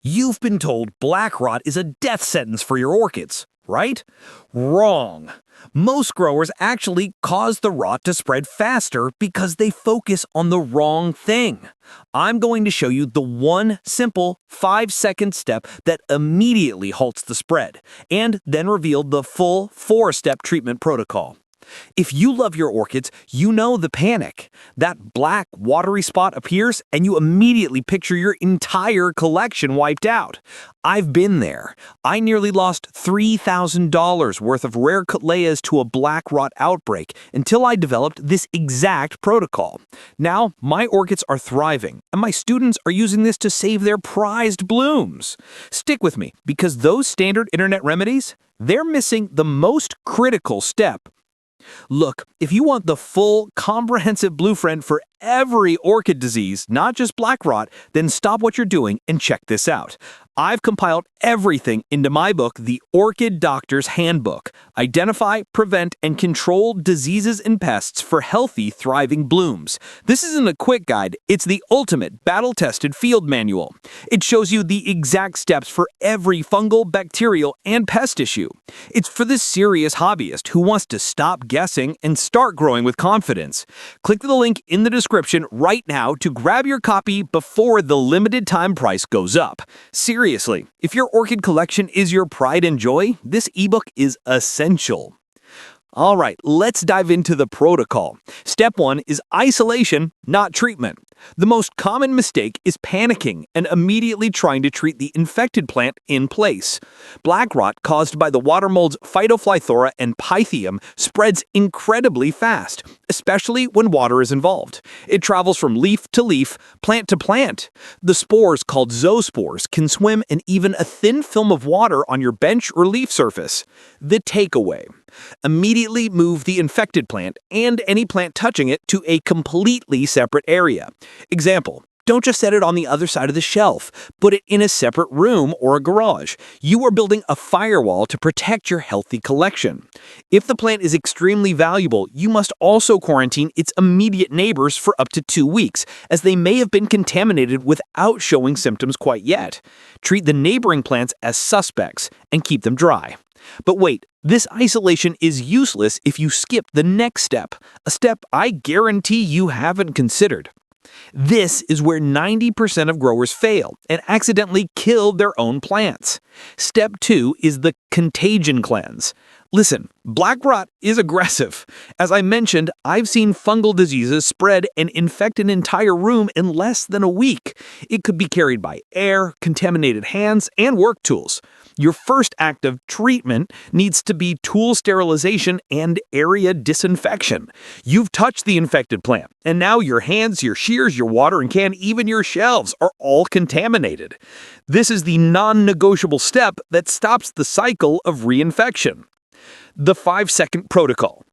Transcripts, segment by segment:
You've been told black rot is a death sentence for your orchids, right? Wrong. Most growers actually cause the rot to spread faster because they focus on the wrong thing. I'm going to show you the one simple 5-second step that immediately halts the spread, and then reveal the full 4-step treatment protocol. If you love your orchids, you know the panic. That black, watery spot appears, and you immediately picture your entire collection wiped out. I've been there. I nearly lost $3,000 worth of rare cattleyas to a black rot outbreak until I developed this exact protocol. Now, my orchids are thriving, and my students are using this to save their prized blooms. Stick with me, because those standard internet remedies, they're missing the most critical step. Look, if you want the full, comprehensive blueprint for every orchid disease, not just black rot, then stop what you're doing and check this out. I've compiled everything into my book, The Orchid Doctor's Handbook. Identify, prevent, and control diseases and pests for healthy, thriving blooms. This isn't a quick guide, it's the ultimate battle-tested field manual. It shows you the exact steps for every fungal, bacterial, and pest issue. It's for the serious hobbyist who wants to stop guessing and start growing with confidence. Click the link in the description right now to grab your copy before the limited time price goes up. Seriously, if your orchid collection is your pride and joy, this ebook is essential. All right, let's dive into the protocol. Step 1 is isolation, not treatment. The most common mistake is panicking and immediately trying to treat the infected plant in place. Black rot caused by the water molds Phytophthora and Pythium spreads incredibly fast, especially when water is involved. It travels from leaf to leaf, plant to plant. The spores, called zoospores, can swim in even a thin film of water on your bench or leaf surface. The takeaway: immediately move the infected plant and any plant touching it to a completely separate area. Example: don't just set it on the other side of the shelf. Put it in a separate room or a garage. You are building a firewall to protect your healthy collection. If the plant is extremely valuable, you must also quarantine its immediate neighbors for up to 2 weeks, as they may have been contaminated without showing symptoms quite yet. Treat the neighboring plants as suspects and keep them dry. But wait, this isolation is useless if you skip the next step, a step I guarantee you haven't considered. This is where 90% of growers fail and accidentally kill their own plants. Step 2 is the contagion cleanse. Listen, black rot is aggressive. As I mentioned, I've seen fungal diseases spread and infect an entire room in less than a week. It could be carried by air, contaminated hands, and work tools. Your first act of treatment needs to be tool sterilization and area disinfection. You've touched the infected plant, and now your hands, your shears, your watering can, even your shelves are all contaminated. This is the non-negotiable step that stops the cycle of reinfection. The 5-second protocol.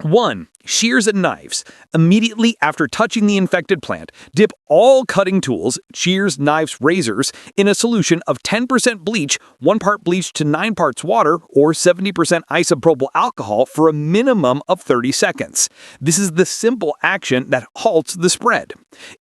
1. Shears and knives. Immediately after touching the infected plant, dip all cutting tools, shears, knives, razors, in a solution of 10% bleach, 1 part bleach to 9 parts water, or 70% isopropyl alcohol for a minimum of 30 seconds. This is the simple action that halts the spread.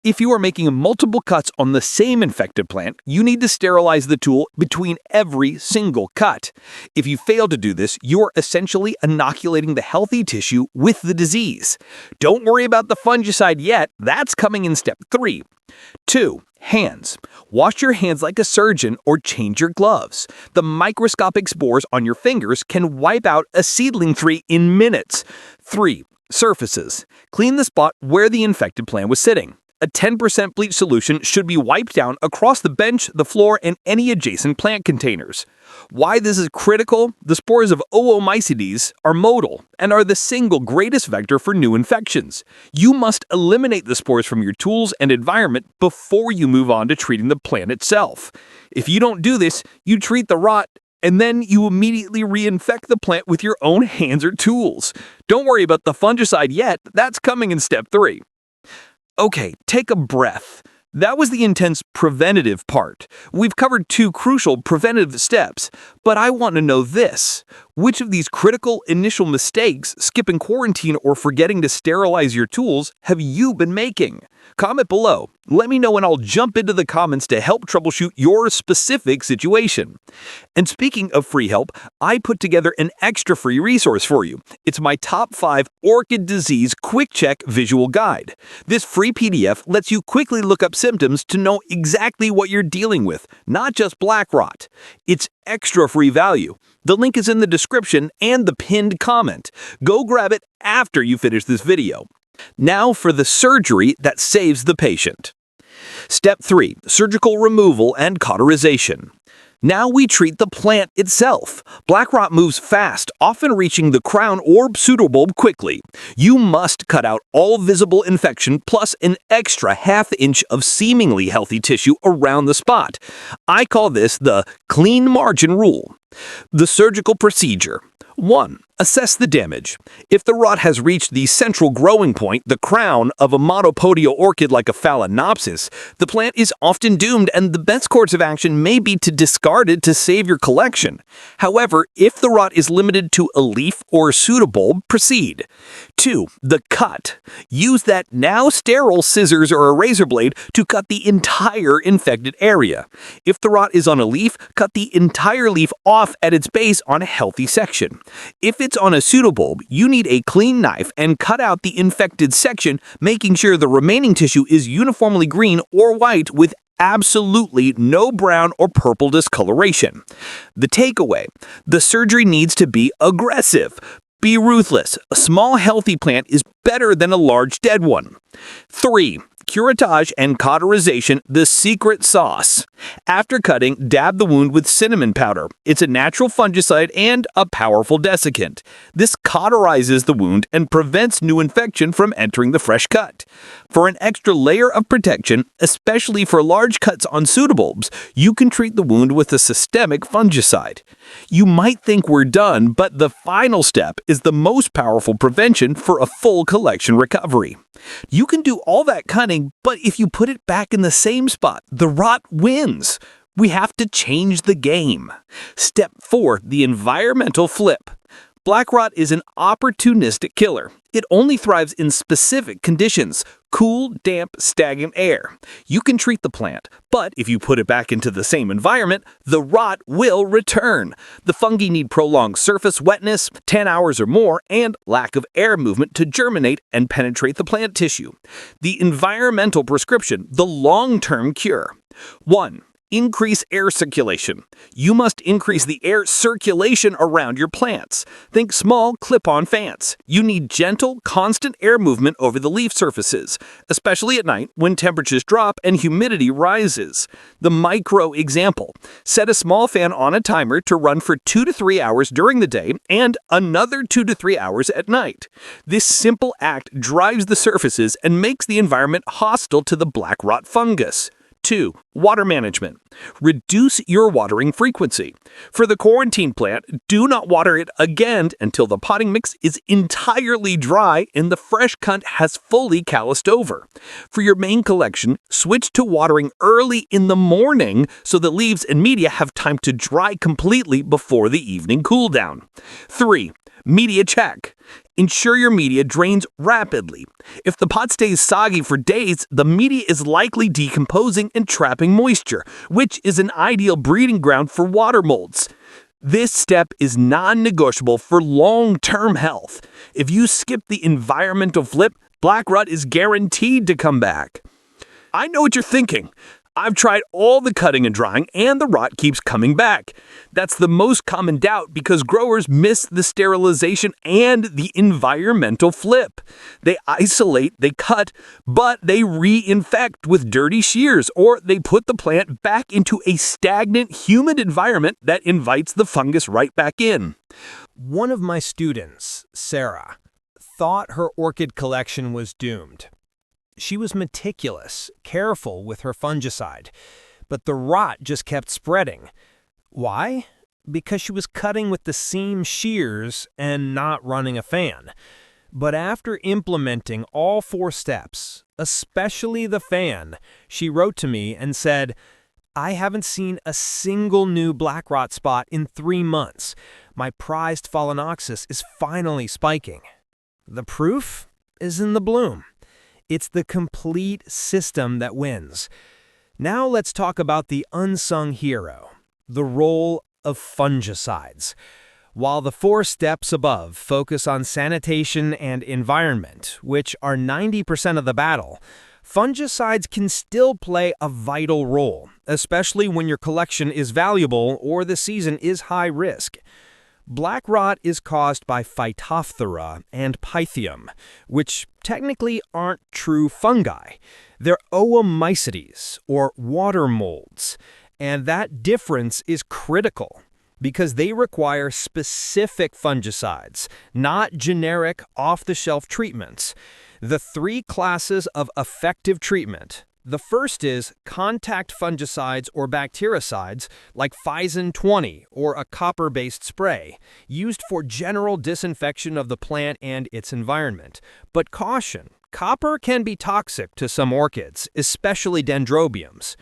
If you are making multiple cuts on the same infected plant, you need to sterilize the tool between every single cut. If you fail to do this, you are essentially inoculating the healthy tissue with the disease. Don't worry about the fungicide yet, that's coming in step 3. 2. Hands. Wash your hands like a surgeon or change your gloves. The microscopic spores on your fingers can wipe out a seedling tree in minutes. 3. Surfaces. Clean the spot where the infected plant was sitting. A 10% bleach solution should be wiped down across the bench, the floor, and any adjacent plant containers. Why this is critical? The spores of Oomycetes are motile and are the single greatest vector for new infections. You must eliminate the spores from your tools and environment before you move on to treating the plant itself. If you don't do this, you treat the rot, and then you immediately reinfect the plant with your own hands or tools. Don't worry about the fungicide yet, that's coming in step 3. Okay, take a breath. That was the intense preventative part. We've covered 2 crucial preventative steps, but I want to know this. Which of these critical initial mistakes, skipping quarantine or forgetting to sterilize your tools, have you been making? Comment below. Let me know and I'll jump into the comments to help troubleshoot your specific situation. And speaking of free help, I put together an extra free resource for you. It's my top 5 orchid disease quick check visual guide. This free PDF lets you quickly look up symptoms to know exactly what you're dealing with, not just black rot. It's extra free value. The link is in the description and the pinned comment. Go grab it after you finish this video. Now for the surgery that saves the patient. Step 3. Surgical removal and cauterization. Now we treat the plant itself. Black rot moves fast, often reaching the crown or pseudobulb quickly. You must cut out all visible infection plus an extra ½ inch of seemingly healthy tissue around the spot. I call this the clean margin rule. The surgical procedure. 1. Assess the damage. If the rot has reached the central growing point, the crown, of a monopodial orchid like a phalaenopsis, the plant is often doomed and the best course of action may be to discard it to save your collection. However, if the rot is limited to a leaf or pseudobulb, proceed. 2. The cut. Use that now sterile scissors or a razor blade to cut the entire infected area. If the rot is on a leaf, cut the entire leaf off at its base on a healthy section. If it's on a pseudobulb, you need a clean knife and cut out the infected section, making sure the remaining tissue is uniformly green or white with absolutely no brown or purple discoloration. The takeaway: the surgery needs to be aggressive. Be ruthless. A small healthy plant is better than a large dead one. 3. Curettage and cauterization, the secret sauce. After cutting, dab the wound with cinnamon powder. It's a natural fungicide and a powerful desiccant. This cauterizes the wound and prevents new infection from entering the fresh cut. For an extra layer of protection, especially for large cuts on pseudobulbs, you can treat the wound with a systemic fungicide. You might think we're done, but the final step is the most powerful prevention for a full collection recovery. You can do all that cutting, but if you put it back in the same spot, the rot wins. We have to change the game. Step 4. The environmental flip. Black rot is an opportunistic killer. It only thrives in specific conditions: cool, damp, stagnant air. You can treat the plant, but if you put it back into the same environment, the rot will return. The fungi need prolonged surface wetness, 10 hours or more, and lack of air movement to germinate and penetrate the plant tissue. The environmental prescription, the long-term cure. 1. Increase air circulation. You must increase the air circulation around your plants. Think small clip-on fans. You need gentle, constant air movement over the leaf surfaces, especially at night when temperatures drop and humidity rises. The micro example: set a small fan on a timer to run for 2 to 3 hours during the day and another 2 to 3 hours at night. This simple act drives the surfaces and makes the environment hostile to the black rot fungus. 2. Water management. Reduce your watering frequency. For the quarantine plant, do not water it again until the potting mix is entirely dry and the fresh cut has fully calloused over. For your main collection, switch to watering early in the morning so the leaves and media have time to dry completely before the evening cool down. 3. Media check. Ensure your media drains rapidly. If the pot stays soggy for days, the media is likely decomposing and trapping moisture, which is an ideal breeding ground for water molds. This step is non-negotiable for long-term health. If you skip the environmental flip, black rot is guaranteed to come back. I know what you're thinking. I've tried all the cutting and drying, and the rot keeps coming back. That's the most common doubt because growers miss the sterilization and the environmental flip. They isolate, they cut, but they reinfect with dirty shears, or they put the plant back into a stagnant, humid environment that invites the fungus right back in. One of my students, Sarah, thought her orchid collection was doomed. She was meticulous, careful with her fungicide, but the rot just kept spreading. Why? Because she was cutting with the seam shears and not running a fan. But after implementing all 4 steps, especially the fan, she wrote to me and said, I haven't seen a single new black rot spot in 3 months. My prized Phalaenopsis is finally spiking. The proof is in the bloom. It's the complete system that wins. Now let's talk about the unsung hero, the role of fungicides. While the 4 steps above focus on sanitation and environment, which are 90% of the battle, fungicides can still play a vital role, especially when your collection is valuable or the season is high risk. Black rot is caused by Phytophthora and Pythium, which technically aren't true fungi. They're oomycetes, or water molds, and that difference is critical because they require specific fungicides, not generic off-the-shelf treatments. The 3 classes of effective treatment. The first is contact fungicides or bactericides like Phison 20 or a copper-based spray, used for general disinfection of the plant and its environment. But caution, copper can be toxic to some orchids, especially dendrobiums.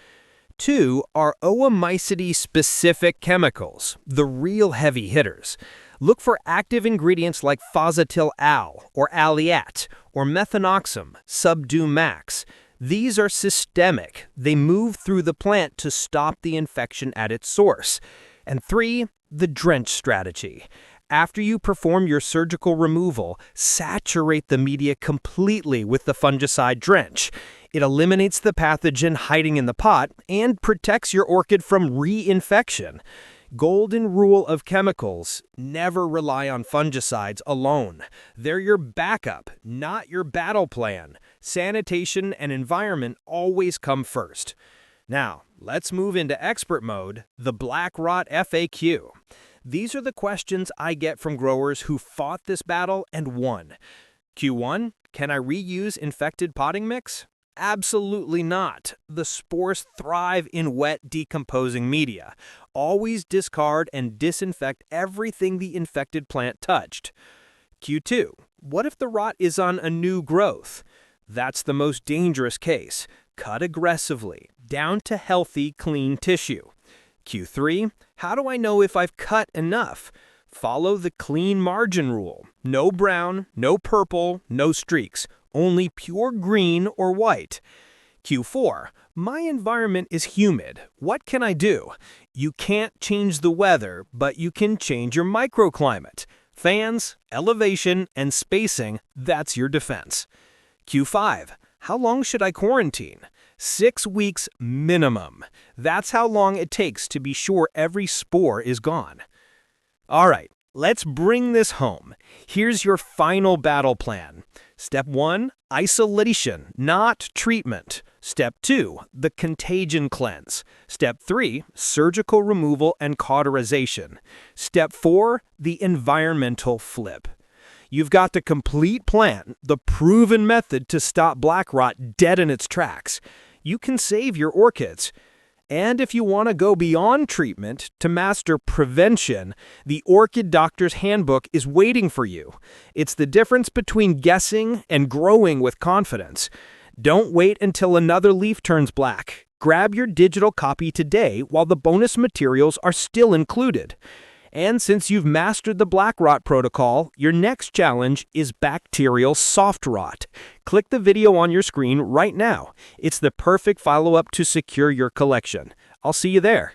2 are oomycete-specific chemicals, the real heavy hitters. Look for active ingredients like Phosphatil-Al or Aliat or Methanoxam, Subdue Max. These are systemic. They move through the plant to stop the infection at its source. And 3, the drench strategy. After you perform your surgical removal, saturate the media completely with the fungicide drench. It eliminates the pathogen hiding in the pot and protects your orchid from reinfection. Golden rule of chemicals: never rely on fungicides alone. They're your backup, not your battle plan. Sanitation and environment always come first. Now, let's move into expert mode, the black rot FAQ. These are the questions I get from growers who fought this battle and won. Q1, can I reuse infected potting mix? Absolutely not. The spores thrive in wet, decomposing media. Always discard and disinfect everything the infected plant touched. Q2, what if the rot is on a new growth? That's the most dangerous case. Cut aggressively, down to healthy, clean tissue. Q3, how do I know if I've cut enough? Follow the clean margin rule. No brown, no purple, no streaks. Only pure green or white. Q4, my environment is humid. What can I do? You can't change the weather, but you can change your microclimate. Fans, elevation, and spacing, that's your defense. Q5, how long should I quarantine? 6 weeks minimum. That's how long it takes to be sure every spore is gone. All right, let's bring this home. Here's your final battle plan. Step 1, isolation, not treatment. Step 2, the contagion cleanse. Step 3, surgical removal and cauterization. Step 4, the environmental flip. You've got the complete plan, the proven method to stop black rot dead in its tracks. You can save your orchids. And if you want to go beyond treatment to master prevention, the Orchid Doctor's Handbook is waiting for you. It's the difference between guessing and growing with confidence. Don't wait until another leaf turns black. Grab your digital copy today while the bonus materials are still included. And since you've mastered the black rot protocol, your next challenge is bacterial soft rot. Click the video on your screen right now. It's the perfect follow-up to secure your collection. I'll see you there.